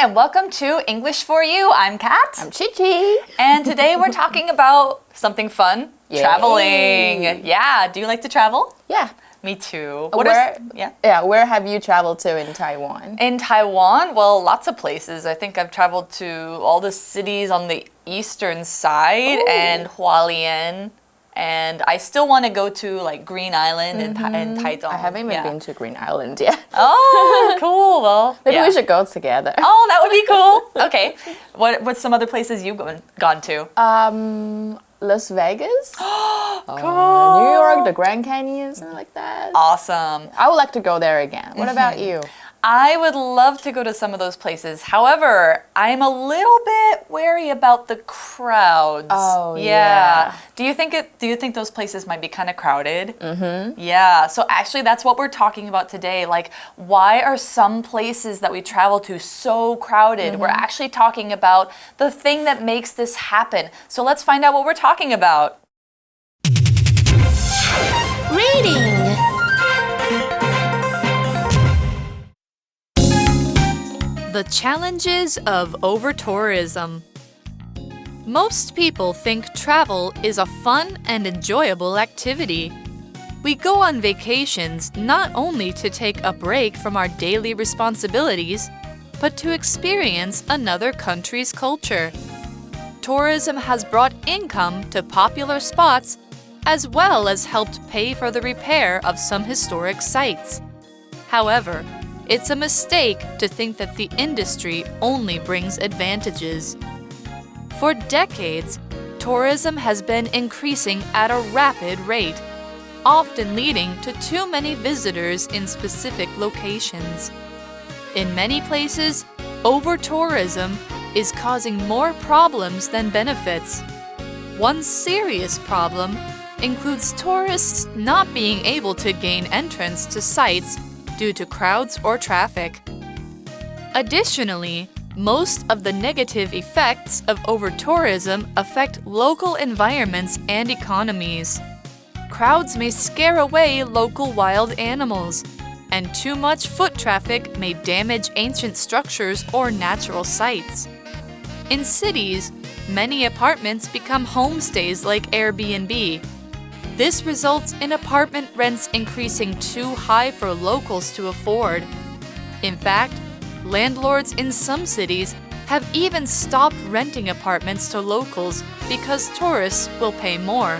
and welcome to English for You. I'm Kat. I'm Chichi. And today we're talking about something fun, traveling. Yeah, do you like to travel? Yeah. Me too. Where have you traveled to in Taiwan? In Taiwan, well, lots of places. I think I've traveled to all the cities on the eastern side and Hualien. And I still want to go to like Green Island and Taichung. I haven't even been to Green Island yet. Oh, cool. Well, maybe we should go together. Oh, that would be cool. Okay. What's some other places you've gone to? Las Vegas. Cool. New York, the Grand Canyon, something like that. Awesome. I would like to go there again. What about you? I would love to go to some of those places. However, I'm a little bit wary about the crowds. Oh, yeah. Do you think those places might be kind of crowded? Mm-hmm. Yeah. So actually, that's what we're talking about today. Like, why are some places that we travel to so crowded? Mm-hmm. We're actually talking about the thing that makes this happen. So let's find out what we're talking about. Reading. The challenges of over-tourism. Most people think travel is a fun and enjoyable activity. We go on vacations not only to take a break from our daily responsibilities, but to experience another country's culture. Tourism has brought income to popular spots as well as helped pay for the repair of some historic sites. However, it's a mistake to think that the industry only brings advantages. For decades, tourism has been increasing at a rapid rate, often leading to too many visitors in specific locations. In many places, over-tourism is causing more problems than benefits. One serious problem includes tourists not being able to gain entrance to sites due to crowds or traffic. Additionally, most of the negative effects of over-tourism affect local environments and economies. Crowds may scare away local wild animals, and too much foot traffic may damage ancient structures or natural sites. In cities, many apartments become homestays like Airbnb. This results in apartment rents increasing too high for locals to afford. In fact, landlords in some cities have even stopped renting apartments to locals because tourists will pay more.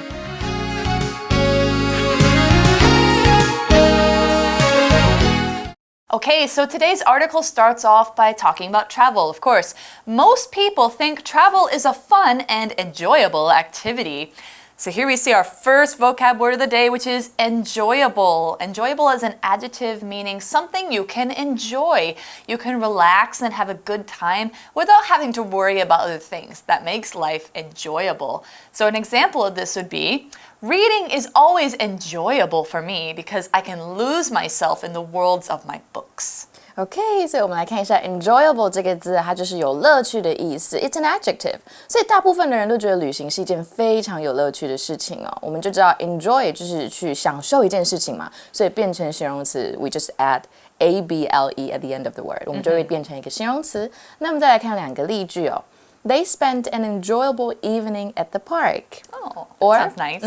Okay, so today's article starts off by talking about travel. Of course, most people think travel is a fun and enjoyable activity. So here we see our first vocab word of the day, which is enjoyable. Enjoyable is an adjective meaning something you can enjoy. You can relax and have a good time without having to worry about other things. That makes life enjoyable. So an example of this would be, reading is always enjoyable for me because I can lose myself in the worlds of my books. OK， 所以我们来看一下 enjoyable 这个字，它就是有乐趣的意思。It's an adjective， 所以大部分的人都觉得旅行是一件非常有乐趣的事情哦。我们就知道 enjoy 就是去享受一件事情嘛，所以变成形容词 we just add able at the end of the word， 我们就会变成一个形容词。那我们再来看两个例句哦。They spent an enjoyable evening at the park. Oh, or, sounds nice.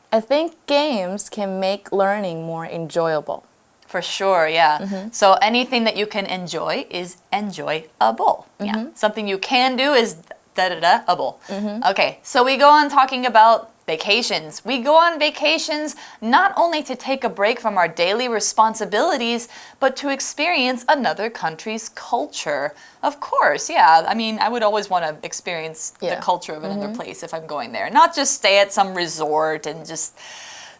I think games can make learning more enjoyable. For sure, yeah. So anything that you can enjoy is enjoyable. Yeah. Something you can do is da-da-da-able. Okay, so we go on talking about vacations. We go on vacations not only to take a break from our daily responsibilities, but to experience another country's culture. Of course, yeah. I mean, I would always want to experience the culture of another place if I'm going there. Not just stay at some resort and just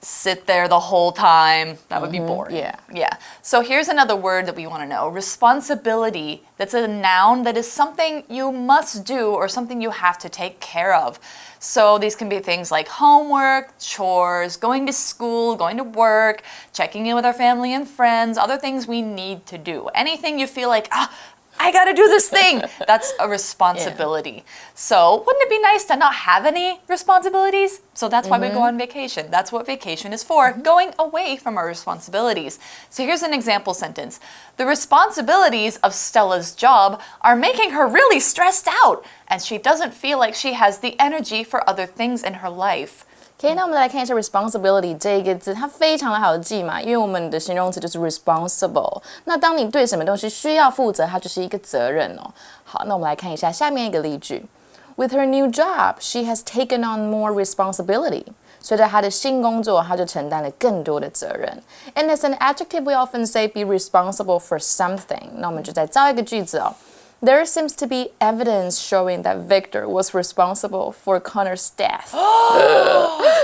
sit there the whole time. That would be boring. Yeah. So here's another word that we want to know. Responsibility. That's a noun that is something you must do or something you have to take care of. So these can be things like homework, chores, going to school, going to work, checking in with our family and friends, other things we need to do. Anything you feel like, I I gotta do this thing. That's a responsibility. So wouldn't it be nice to not have any responsibilities? So that's why we go on vacation. That's what vacation is for, going away from our responsibilities. So here's an example sentence. The responsibilities of Stella's job are making her really stressed out, and she doesn't feel like she has the energy for other things in her life. OK， 那我们来看一下 responsibility 这一个字，它非常的好记嘛，因为我们的形容词就是 responsible。那当你对什么东西需要负责，它就是一个责任哦。好，那我们来看一下下面一个例句。With her new job, she has taken on more responsibility. 随着她的新工作，她就承担了更多的责任。And as an adjective, we often say be responsible for something. 那我们就再造一个句子哦。There seems to be evidence showing that Victor was responsible for Connor's death.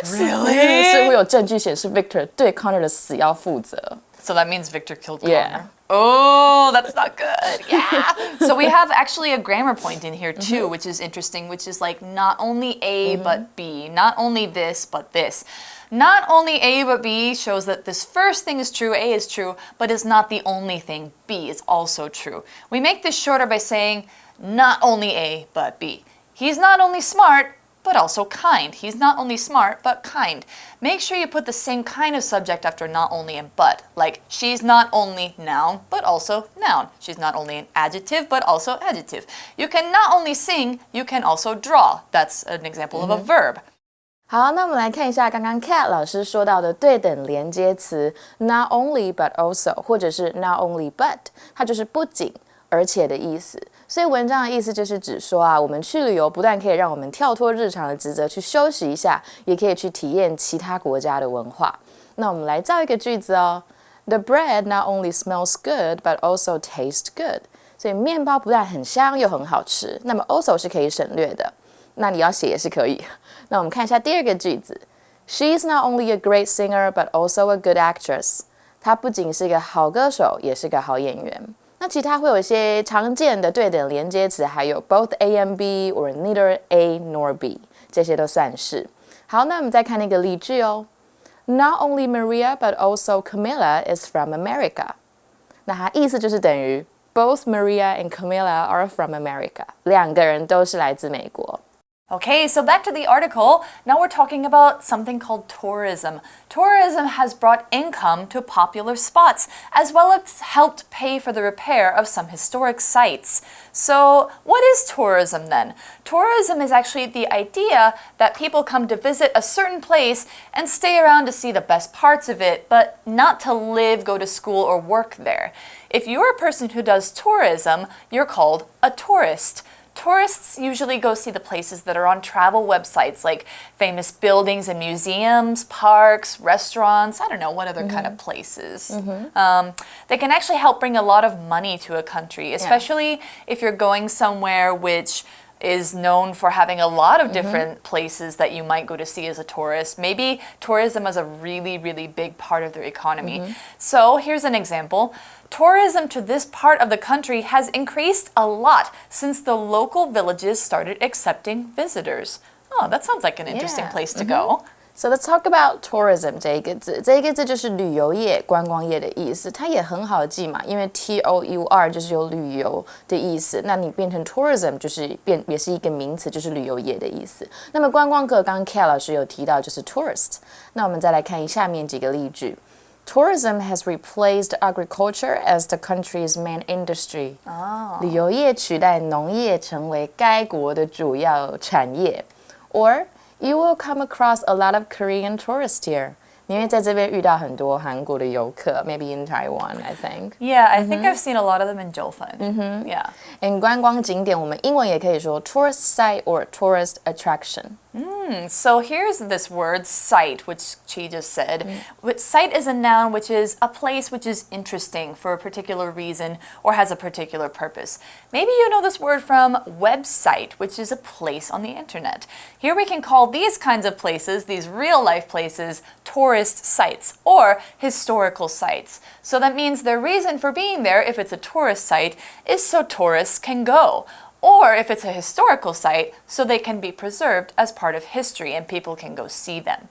Really? 似乎有证据显示 Victor 对 Connor 的死要负责。So that means Victor killed Connor. Yeah. Oh, that's not good. Yeah. So we have actually a grammar point in here too, which is interesting, which is like not only A but B, not only this but this. Not only A but B shows that this first thing is true, A is true, but is not the only thing. B is also true. We make this shorter by saying not only A but B. He's not only smart, but also kind. He's not only smart, but kind. Make sure you put the same kind of subject after not only and but. Like, she's not only noun, but also noun. She's not only an adjective, but also adjective. You can not only sing, you can also draw. That's an example of a verb. 好，那我们来看一下刚刚 Kat 老师说到的对等连接词 not only but also 或者是 not only but， 它就是不仅而且的意思。所以文章的意思就是指说啊，我们去旅游不但可以让我们跳脱日常的职责去休息一下，也可以去体验其他国家的文化。那我们来造一个句子哦。The bread not only smells good but also tastes good。所以面包不但很香又很好吃，那么 also 是可以省略的。那你要写也是可以。那我们看一下第二个句子 ，She's not only a great singer but also a good actress。她不仅是一个好歌手，也是个好演员。那其他会有一些常见的对等连接词，还有 both A and B or neither A nor B， 这些都算是。好，那我们再看那个例句哦。Not only Maria but also Camilla is from America。那它意思就是等于 both Maria and Camilla are from America， 两个人都是来自美国。Okay, so back to the article. Now we're talking about something called tourism. Tourism has brought income to popular spots, as well as helped pay for the repair of some historic sites. So, what is tourism then? Tourism is actually the idea that people come to visit a certain place and stay around to see the best parts of it, but not to live, go to school, or work there. If you're a person who does tourism, you're called a tourist. Tourists usually go see the places that are on travel websites, like famous buildings and museums, parks, restaurants, I don't know, what other kind of places. They can actually help bring a lot of money to a country, especially if you're going somewhere which is known for having a lot of different places that you might go to see as a tourist. Maybe tourism is a really, really big part of their economy. So here's an example. Tourism to this part of the country has increased a lot since the local villages started accepting visitors. Oh, that sounds like an interesting place to go. So let's talk about tourism 这一个字，这一个字就是旅游业、观光业的意思，它也很好记嘛，因为 T-O-U-R 就是有旅游的意思，那你变成 tourism 就是也是一个名词，就是旅游业的意思。那么观光客刚刚 Kat 老师有提到就是 tourist， 那我们再来看下面几个例句。Tourism has replaced agriculture as the country's main industry. 旅游业取代农业成为该国的主要产业。Or you will come across a lot of Korean tourists here. 你会在这边遇到很多韩国的游客 maybe in Taiwan, I think. Yeah, I think I've seen a lot of them in Jiufen. Yeah. And 观光景点我们英文也可以说 tourist site or tourist attraction. So here's this word, site, which she just said. Site is a noun which is a place which is interesting for a particular reason or has a particular purpose. Maybe you know this word from website, which is a place on the internet. Here we can call these kinds of places, these real-life places, tourist sites or historical sites. So that means their reason for being there, if it's a tourist site, is so tourists can go. Or if it's a historical site, so they can be preserved as part of history and people can go see them.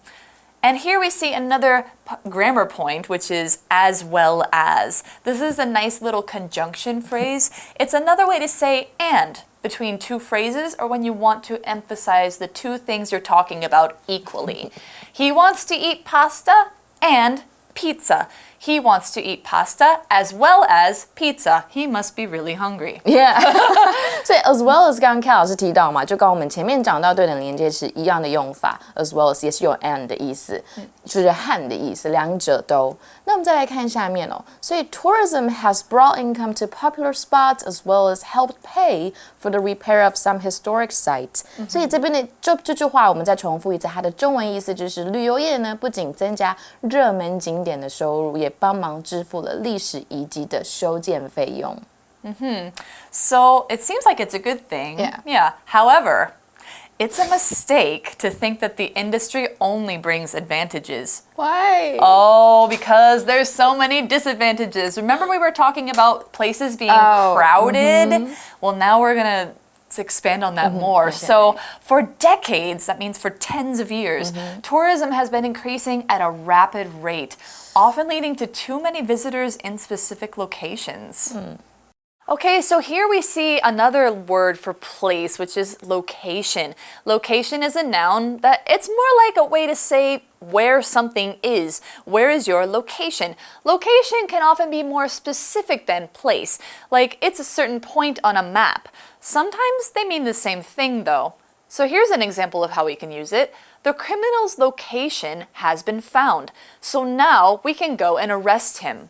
And here we see another grammar point, which is as well as. This is a nice little conjunction phrase. It's another way to say and between two phrases, or when you want to emphasize the two things you're talking about equally. He wants to eat pasta and pizza. He wants to eat pasta as well as pizza. He must be really hungry. Yeah. 所以 as well as 刚刚 Kat 老师提到嘛，就跟我们前面讲到对等连接是一样的用法 as well as 也是有 and 的意思，就是和的意思，两者都。那我们再来看下面哦，所以 tourism has brought income to popular spots as well as helped pay for the repair of some historic sites。所以这边的这句话我们再重复一次，它的中文意思就是旅游业呢不仅增加热门景点的收入，也帮忙支付了历史遗迹的修建费用。So it seems like it's a good thing. Yeah. However, it's a mistake to think that the industry only brings advantages. Why? Oh, because there's so many disadvantages. Remember we were talking about places being crowded? Well, now we're going to expand on that more. Okay. So for decades, that means for tens of years, tourism has been increasing at a rapid rate, often leading to too many visitors in specific locations. Okay, so here we see another word for place, which is location. Location is a noun that it's more like a way to say where something is. Where is your location? Location can often be more specific than place, like it's a certain point on a map. Sometimes they mean the same thing though. So here's an example of how we can use it. The criminal's location has been found, so now we can go and arrest him.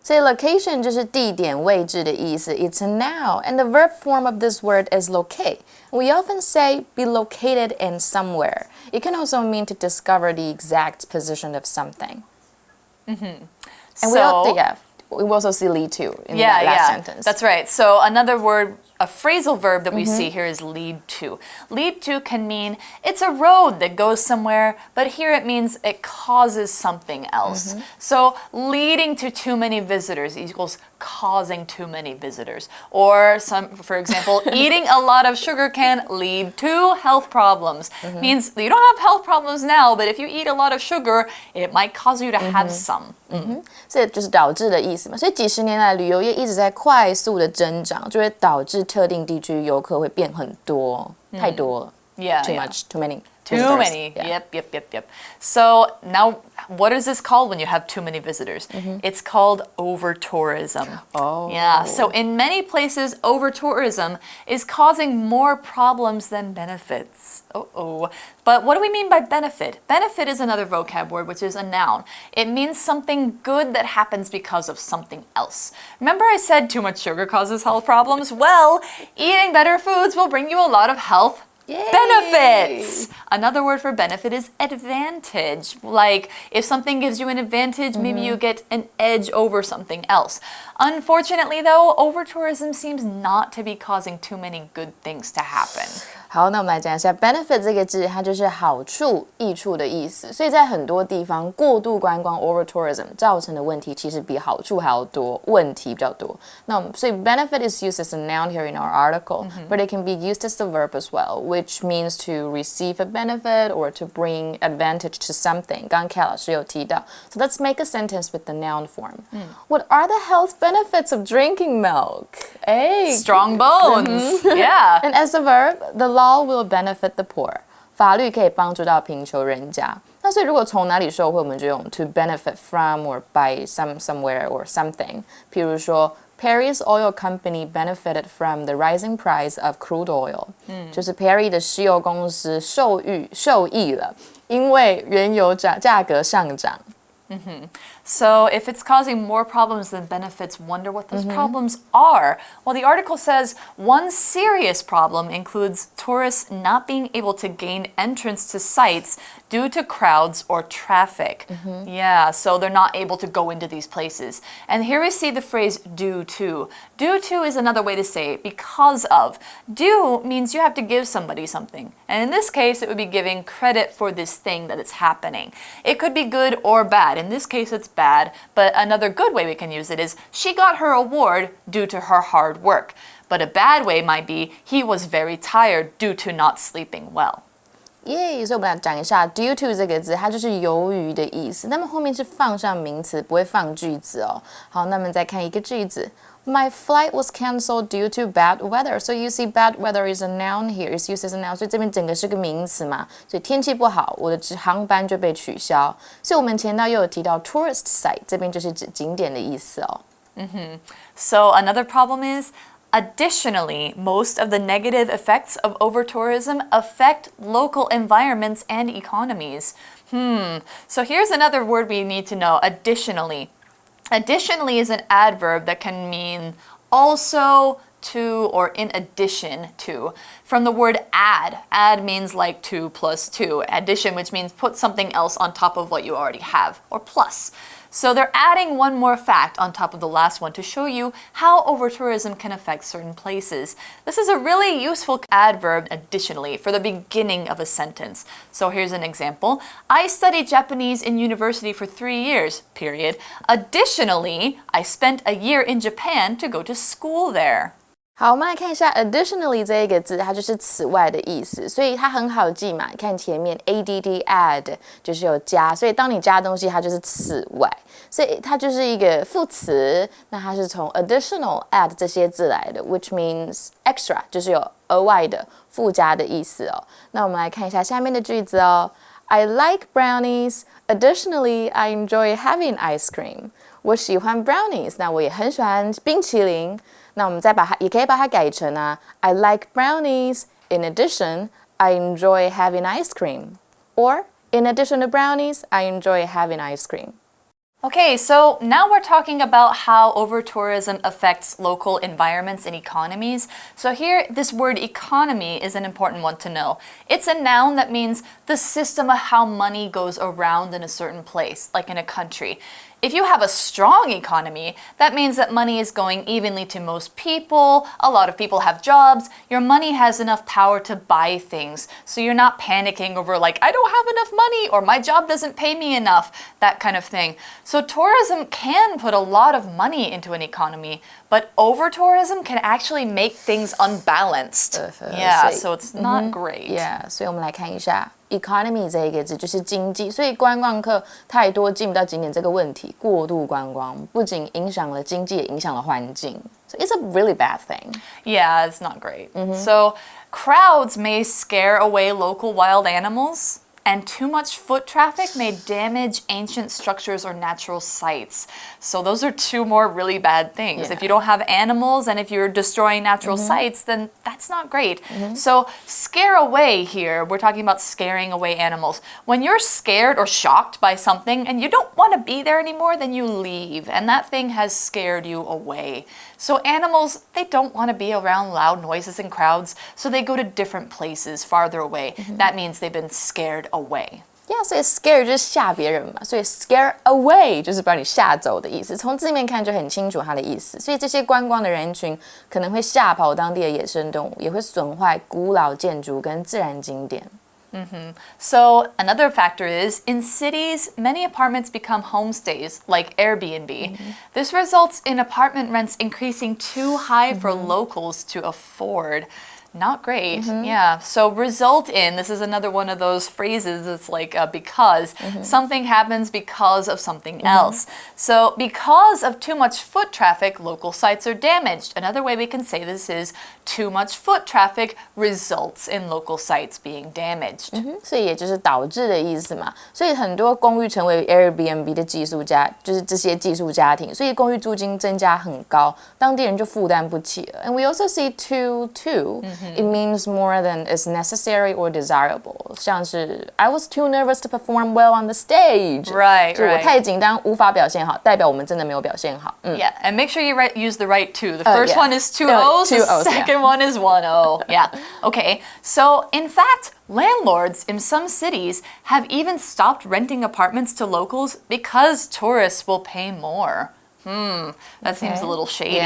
所以 location 就是地点、位置的意思。It's a noun, and the verb form of this word is locate. We often say be located in somewhere. It can also mean to discover the exact position of something. And we also see lead to in that last sentence. That's right. So another word, a phrasal verb that we see here is lead to. Lead to can mean it's a road that goes somewhere, but here it means it causes something else. So leading to too many visitors equals causing too many visitors. Or for example, eating a lot of sugar can lead to health problems. Means you don't have health problems now, but if you eat a lot of sugar, it might cause you to have some. 这就是导致的意思嘛。所以几十年来，旅游业一直在快速的增长，就会导致特定地区游客会变很多，太多了。Too much, too many. Too many. Yep. So now, what is this called when you have too many visitors? It's called over-tourism. Oh. Yeah, so in many places, over-tourism is causing more problems than benefits. But what do we mean by benefit? Benefit is another vocab word, which is a noun. It means something good that happens because of something else. Remember I said too much sugar causes health problems? Well, eating better foods will bring you a lot of health benefits. Another word for benefit is advantage. Like if something gives you an advantage, maybe you get an edge over something else. Unfortunately though, over-tourism seems not to be causing too many good things to happen. 好，那我们来讲一下 benefit 这个字，它就是好处、益处的意思。所以在很多地方，过度观光 over-tourism 造成的问题其实比好处还要多，问题比较多。那所以 benefit is used as a noun here in our article, but it can be used as the verb as well, which means to receive a benefit or to bring advantage to something. 刚刚 Kat 老师有提到。So let's make a sentence with the noun form. What are the health benefits of drinking milk? Strong bones. Yeah. And as a verb, the law will benefit the poor. 法律可以帮助到贫穷人家。那所以如果从哪里受惠，我们就用 to benefit from or by somewhere or something. 譬如说 Perry's oil company benefited from the rising price of crude oil. 就是 Perry 的石油公司受益了，因为原油价格上涨。So if it's causing more problems than benefits, wonder what those problems are. Well, the article says one serious problem includes tourists not being able to gain entrance to sites due to crowds or traffic. Yeah, so they're not able to go into these places. And here we see the phrase due to. Due to is another way to say because of. Due means you have to give somebody something. And in this case, it would be giving credit for this thing that is happening. It could be good or bad. In this case, it's bad, but another good way we can use it is she got her award due to her hard work. But a bad way might be he was very tired due to not sleeping well. 耶，所以我们来讲一下 due to 这个字，它就是由于的意思。那么后面是放上名词，不会放句子哦。好，那么再看一个句子。My flight was cancelled due to bad weather. So you see, bad weather is a noun here. It's used as a noun. 所以这边整个是个名词嘛。所以天气不好，我的航班就被取消。所以我们前道又有提到 tourist site， 这边就是指景点的意思哦。So another problem is, additionally, most of the negative effects of over-tourism affect local environments and economies. So here's another word we need to know, additionally. Additionally is an adverb that can mean also, to, or in addition to. From the word add. Add means like 2 plus 2. Addition, which means put something else on top of what you already have, or plus. So they're adding one more fact on top of the last one to show you how over-tourism can affect certain places. This is a really useful adverb, additionally, for the beginning of a sentence. So here's an example. I studied Japanese in university for 3 years, period. Additionally, I spent a year in Japan to go to school there. 好，我们来看一下 additionally 这一个字，它就是此外的意思，所以它很好记嘛。你看前面 add 就是有加，所以当你加东西，它就是此外，所以它就是一个副词。那它是从 additional add 这些字来的 ，which means extra， 就是有额外的、附加的意思哦。那我们来看一下下面的句子哦。I like brownies. Additionally, I enjoy having ice cream. 我喜欢 brownies， 那我也很喜欢冰淇淋。那我们再把它，也可以把它改成啊 I like brownies. In addition, I enjoy having ice cream. Or, in addition to brownies, I enjoy having ice cream. Okay, so now we're talking about how over-tourism affects local environments and economies. So here, this word economy is an important one to know. It's a noun that means the system of how money goes around in a certain place, like in a country. If you have a strong economy, that means that money is going evenly to most people, a lot of people have jobs, your money has enough power to buy things, so you're not panicking over like, I don't have enough money, or my job doesn't pay me enough, that kind of thing. So tourism can put a lot of money into an economy, but over-tourism can actually make things unbalanced. Yeah, so it's not great. Yeah, 所以我们来看一下。Economy 这一个字就是经济，所以观光客太多进不到景点这个问题，过度观光不仅影响了经济，也影响了环境。So it's a really bad thing. Yeah, it's not great. So crowds may scare away local wild animals, and too much foot traffic may damage ancient structures or natural sites. So those are two more really bad things. Yeah. If you don't have animals and if you're destroying natural sites, then that's not great. So scare away here, we're talking about scaring away animals. When you're scared or shocked by something and you don't want to be there anymore, then you leave. And that thing has scared you away. So animals, they don't want to be around loud noises and crowds, so they go to different places farther away. That means they've been scared away. Yeah, 所以 scare 就是吓别人嘛，所以 scare away 就是把你吓走的意思。从字面看就很清楚它的意思。所以这些观光的人群可能会吓跑当地的野生动物，也会损坏古老建筑跟自然景点。So another factor is, in cities, many apartments become homestays, like Airbnb. This results in apartment rents increasing too high for locals to afford. Not great. Yeah. So result in, this is another one of those phrases, it's like because. Something happens because of something else. So because of too much foot traffic, local sites are damaged. Another way we can say this is too much foot traffic results in local sites being damaged. 所以也就是导致的意思嘛。所以很多公寓成为 Airbnb 的寄宿家，就是这些寄宿家庭，所以公寓租金增加很高，当地人就负担不起了。And we also see too. It means more than is necessary or desirable. 像是 I was too nervous to perform well on the stage. Right, 就我太紧张无法表现好，代表我们真的没有表现好。Yeah, and make sure you use the right two. The first one is two O's, two the O's, second one is one O. Yeah. Okay, so in fact, landlords in some cities have even stopped renting apartments to locals because tourists will pay more. That seems a little shady.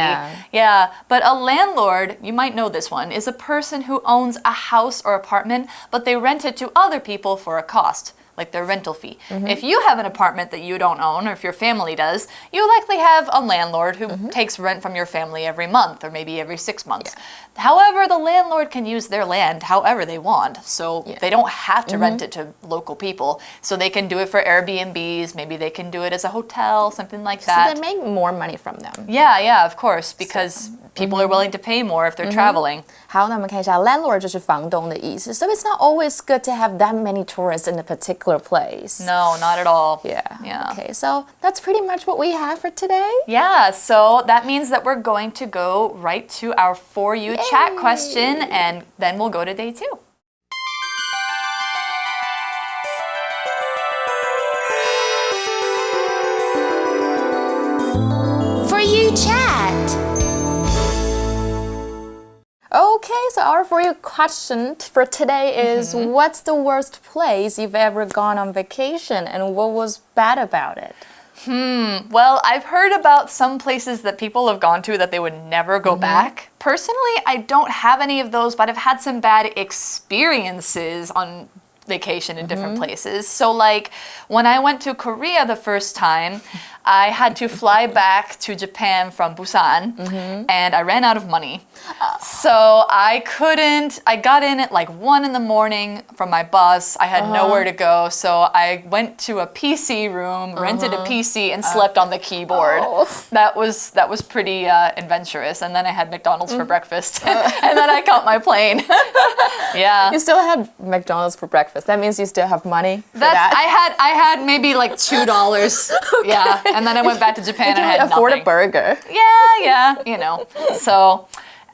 Yeah, but a landlord, you might know this one, is a person who owns a house or apartment, but they rent it to other people for a cost. like their rental fee. If you have an apartment that you don't own, or if your family does, you likely have a landlord who takes rent from your family every month or maybe every 6 months. However, the landlord can use their land however they want, so they don't have to rent it to local people. So they can do it for Airbnbs, maybe they can do it as a hotel, something like that. So they make more money from them. Yeah, of course, because people are willing to pay more if they're traveling. 好，那我们看一下 landlord 就是房东的意思。So it's not always good to have that many tourists in a particular place. No, not at all. Yeah. Okay, so that's pretty much what we have for today. Yeah, so that means that we're going to go right to our For You chat question, and then we'll go to day 2. For You chat. Okay, so our For You question for today is what's the worst place you've ever gone on vacation and what was bad about it? Well, I've heard about some places that people have gone to that they would never go back. Personally, I don't have any of those, but I've had some bad experiences on vacation in different places. So like when I went to Korea the first time, I had to fly back to Japan from Busan and I ran out of money. So I got in at like 1 in the morning from my bus. I had nowhere to go. So I went to a PC room, rented a PC and slept on the keyboard. That was pretty adventurous. And then I had McDonald's for breakfast and then I caught my plane. Yeah. You still had McDonald's for breakfast. That means you still have money for that. I had maybe like $2. Yeah. And then I went back to Japan and I had afford nothing. a burger. Yeah, you know. So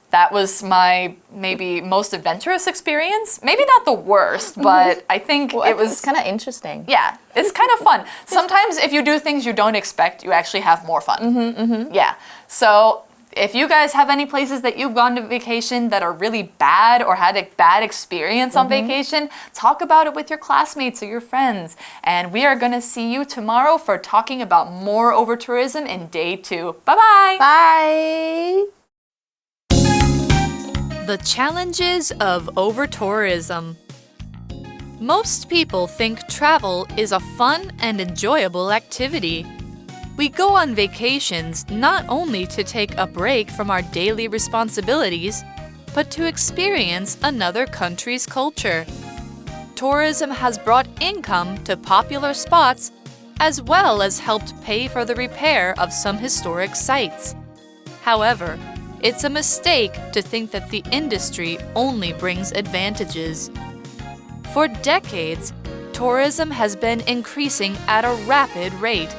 that was my maybe most adventurous experience. Maybe not the worst, but I think it was kind of interesting. Yeah, it's kind of fun. Sometimes if you do things you don't expect, you actually have more fun. Yeah. So if you guys have any places that you've gone to vacation that are really bad or had a bad experience on vacation, talk about it with your classmates or your friends. And we are going to see you tomorrow for talking about more over-tourism in day 2. Bye-bye! Bye! The challenges of over-tourism. Most people think travel is a fun and enjoyable activity. We go on vacations not only to take a break from our daily responsibilities, but to experience another country's culture. Tourism has brought income to popular spots, as well as helped pay for the repair of some historic sites. However, it's a mistake to think that the industry only brings advantages. For decades, tourism has been increasing at a rapid rate,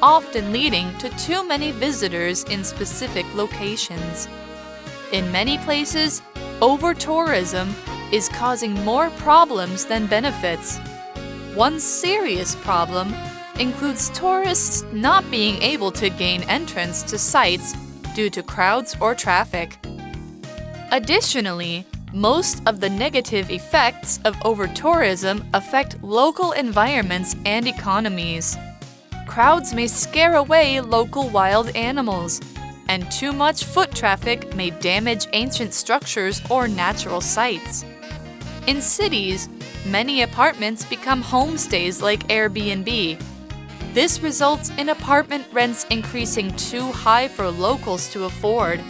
often leading to too many visitors in specific locations. In many places, over-tourism is causing more problems than benefits. One serious problem includes tourists not being able to gain entrance to sites due to crowds or traffic. Additionally, most of the negative effects of over-tourism affect local environments and economies. Crowds may scare away local wild animals, and too much foot traffic may damage ancient structures or natural sites. In cities, many apartments become homestays like Airbnb. This results in apartment rents increasing too high for locals to afford.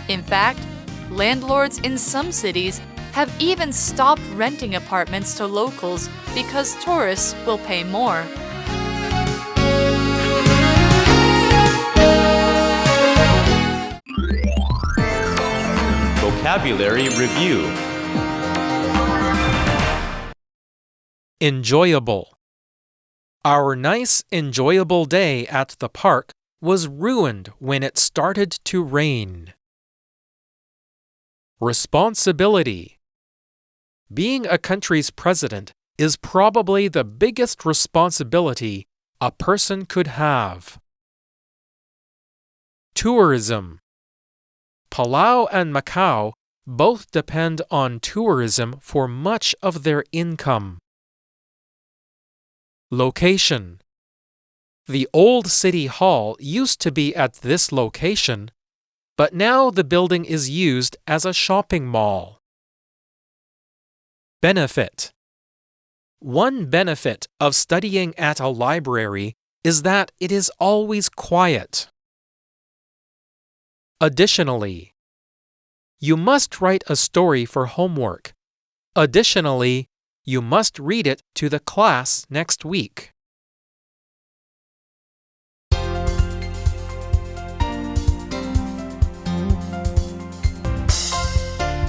In fact, landlords in some cities have even stopped renting apartments to locals because tourists will pay more. Vocabulary Review. Enjoyable. Our nice, enjoyable day at the park was ruined when it started to rain. Responsibility. Being a country's president is probably the biggest responsibility a person could have. Tourism. Palau and Macau both depend on tourism for much of their income. Location. The old City Hall used to be at this location, but now the building is used as a shopping mall. Benefit. One benefit of studying at a library is that it is always quiet. Additionally, you must write a story for homework. Additionally, you must read it to the class next week.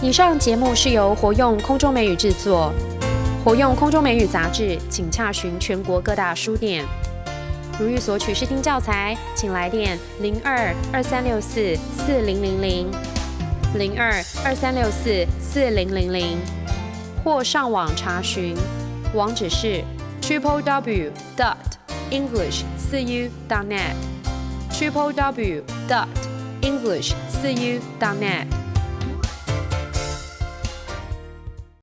以上节目是由活用空中美语制作。活用空中美语杂志，请洽询全国各大书店。如欲索取试听教材，请来电02-2364-4000 02-2364-4000，或上网查询，网址是 www.english4u.net www.english4u.net